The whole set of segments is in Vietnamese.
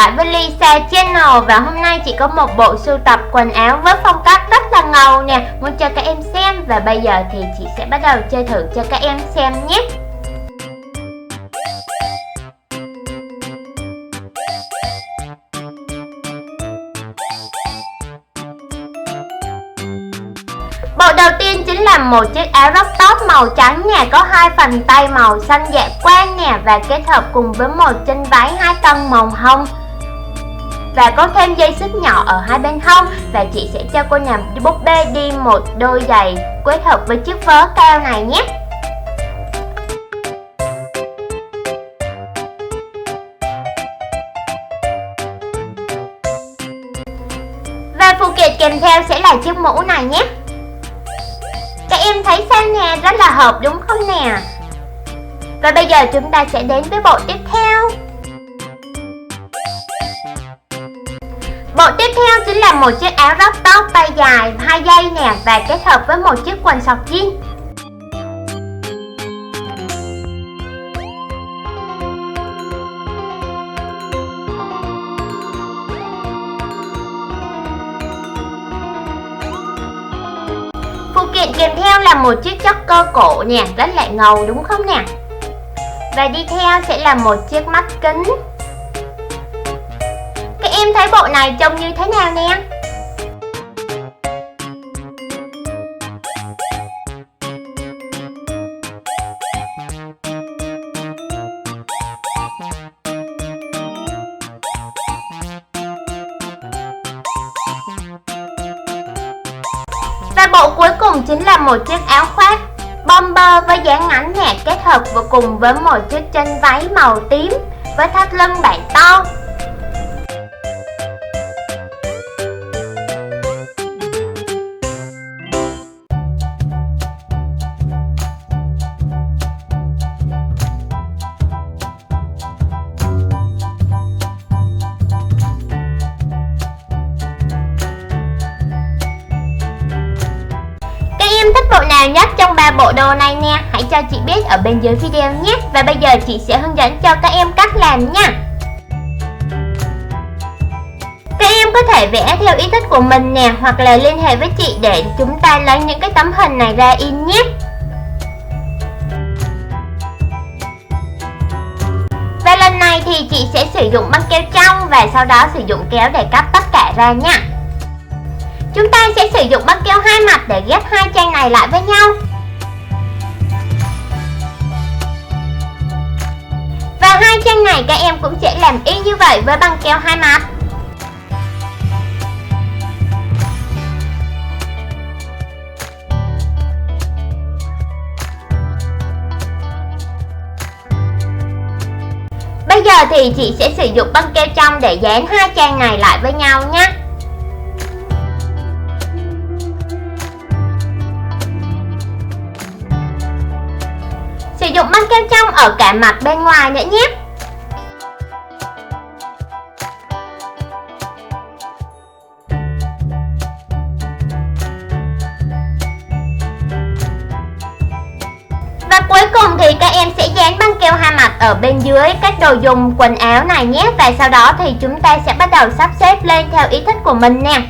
lại với Lisa Channel và hôm nay chị có một bộ sưu tập quần áo với phong cách rất là ngầu nè, muốn cho các em xem và bây giờ thì chị sẽ bắt đầu chơi thử cho các em xem nhé. Bộ đầu tiên chính là một chiếc áo crop top màu trắng nè, có hai phần tay màu xanh dạ quang nè và kết hợp cùng với một chân váy 2 tầng màu hồng và có thêm dây xích nhỏ ở hai bên hông, và chị sẽ cho cô nhà búp bê đi một đôi giày kết hợp với chiếc vớ cao này nhé. Và phụ kiện kèm theo sẽ là chiếc mũ này nhé. Các em thấy sao nè, rất là hợp đúng không nè? Và bây giờ chúng ta sẽ đến với bộ tiếp theo. Bộ tiếp theo chính là một chiếc áo crop top tay dài 2 dây nè và kết hợp với một chiếc quần sọc jean. Phụ kiện kèm theo là một chiếc choker cổ nè, rất là ngầu đúng không nè? Và đi theo sẽ là một chiếc mắt kính. Các em thấy bộ này trông như thế nào nè? Và bộ cuối cùng chính là một chiếc áo khoác bomber với dáng ngắn nè, kết hợp cùng với một chiếc chân váy màu tím với thắt lưng bản to. Em thích bộ nào nhất trong 3 bộ đồ này nè? Hãy cho chị biết ở bên dưới video nhé. Và bây giờ chị sẽ hướng dẫn cho các em cách làm nha. Các em có thể vẽ theo ý thích của mình nè, hoặc là liên hệ với chị để chúng ta lấy những cái tấm hình này ra in nhé. Và lần này thì chị sẽ sử dụng băng keo trong và sau đó sử dụng kéo để cắt tất cả ra nha. Chúng ta sẽ sử dụng băng keo hai mặt để ghép hai trang này lại với nhau. Và hai trang này các em cũng sẽ làm y như vậy với băng keo hai mặt. Bây giờ thì chị sẽ sử dụng băng keo trong để dán hai trang này lại với nhau nhé. Sử dụng băng keo trong ở cả mặt bên ngoài nữa nhé. Và cuối cùng thì các em sẽ dán băng keo hai mặt ở bên dưới các đồ dùng quần áo này nhé. Và sau đó thì chúng ta sẽ bắt đầu sắp xếp lên theo ý thích của mình nè.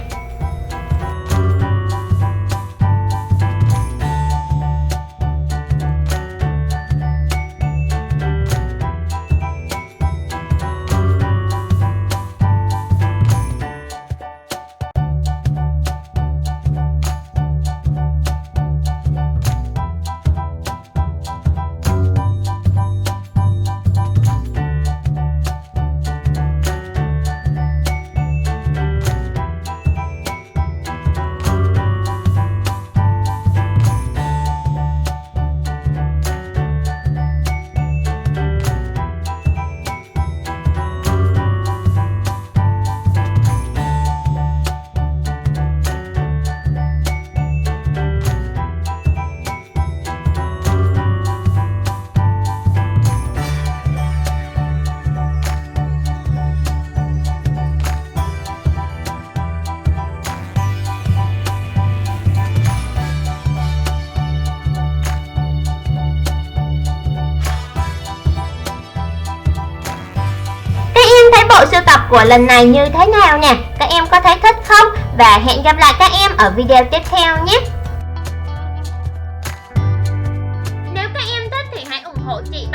bộ sưu tập của lần này như thế nào nè, các em có thấy thích không? Và hẹn gặp lại các em ở video tiếp theo nhé. Nếu các em thích thì hãy ủng hộ chị